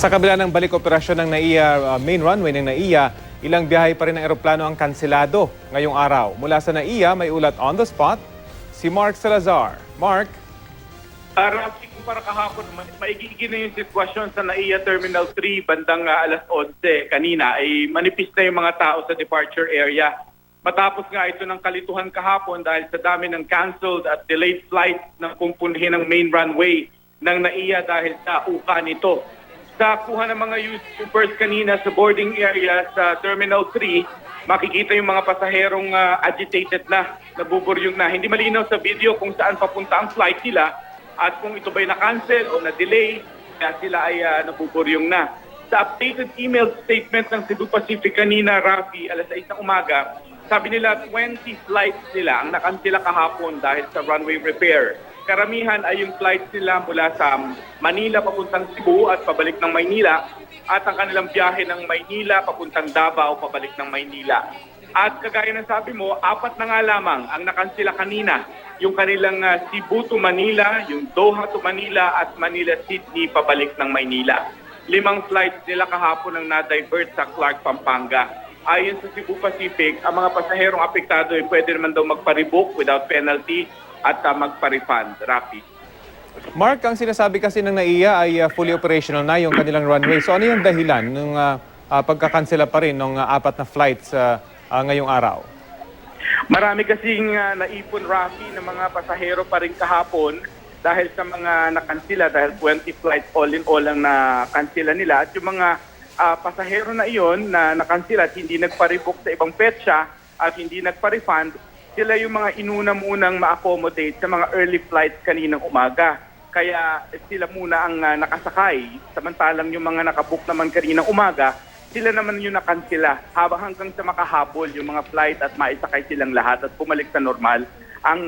Sa kabila ng balik operasyon ng NAIA main runway ng NAIA, ilang biyahe pa rin ng eroplano ang kanselado ngayong araw. Mula sa NAIA, may ulat on the spot, si Mark Salazar. Mark? Rafi, para kahapon, maigigin na yung sitwasyon sa NAIA Terminal 3 bandang alas 11 kanina ay manipis na yung mga tao sa departure area. Matapos nga ito ng kalituhan kahapon dahil sa dami ng canceled at delayed flights ng pumpunhin ng main runway ng NAIA dahil sa uka nito. Sa kuha ng mga YouTubers kanina sa boarding area sa Terminal 3, makikita yung mga pasaherong agitated na, nabuburyong na. Hindi malinaw sa video kung saan papunta ang flight nila at kung ito ba'y na-cancel o na-delay, kaya sila ay nabuburyong na. Sa updated email statement ng Cebu Pacific kanina, Rafi, alas 6 ng umaga, sabi nila 20 flights nila ang nakansela kahapon dahil sa runway repair. Karamihan ay yung flights nila mula sa Manila papuntang Cebu at pabalik ng Maynila at ang kanilang biyahe ng Maynila papuntang Davao pabalik ng Maynila. At kagaya ng sabi mo, 4 na nga lamang ang nakansela kanina. Yung kanilang Cebu to Manila, yung Doha to Manila at Manila-Sydney pabalik ng Maynila. 5 flights nila kahapon ang na-divert sa Clark, Pampanga. Ayon sa Cebu Pacific, ang mga pasaherong apektado ay pwede naman daw magpa-rebook without penalty at magpa-refund. Rafi. Mark, ang sinasabi kasi ng NAIA ay fully operational na yung kanilang runway. So ano yung dahilan ng pagkakansela pa rin ng 4 na flights ngayong araw? Marami kasing naipon, Rafi, ng mga pasahero pa rin kahapon dahil sa mga nakansela, dahil 20 flights all in all ang nakansela nila. At yung mga pasahero na iyon na nakansela at hindi nagpa-rebook sa ibang petsa at hindi nagpa-refund, sila yung mga inuna-munang ma-accommodate sa mga early flights kaninang umaga. Kaya sila muna ang nakasakay. Samantalang yung mga nakabook naman kaninang umaga, sila naman yung nakansela. Hanggang sa makahabol yung mga flight at maisakay silang lahat at bumalik sa normal ang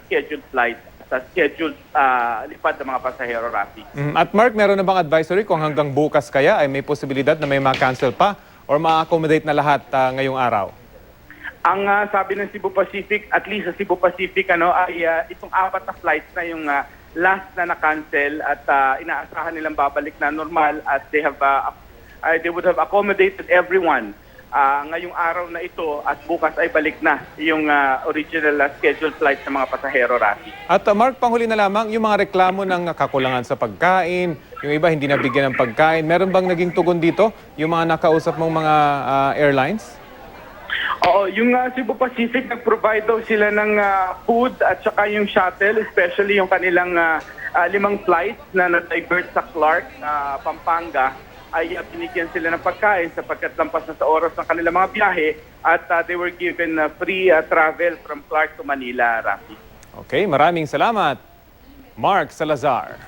scheduled flight sa scheduled lipad ng mga pasahero, Rafi. At Mark, meron na bang advisory kung hanggang bukas kaya ay may posibilidad na may ma-cancel pa or ma-accommodate na lahat ngayong araw? Ang sabi ng Cebu Pacific, at least sa Cebu Pacific, ay itong 4 na flights na yung last na na-cancel at inaasahan nilang babalik na normal at they would have accommodated everyone ngayong araw na ito at bukas ay balik na yung original scheduled flights ng mga pasahero, Rafi. At Mark, panghuli na lamang, yung mga reklamo ng kakulangan sa pagkain, yung iba hindi nabigyan ng pagkain, meron bang naging tugon dito yung mga nakausap mong mga airlines? Oo, yung Cebu Pacific, nag-provide daw sila ng food at saka yung shuttle, especially yung kanilang 5 flights na na-divert sa Clark, Pampanga, ay binigyan sila ng pagkain sapagkat lampas na sa oras ng kanilang mga biyahe at they were given free travel from Clark to Manila, Rafi. Okay, maraming salamat, Mark Salazar.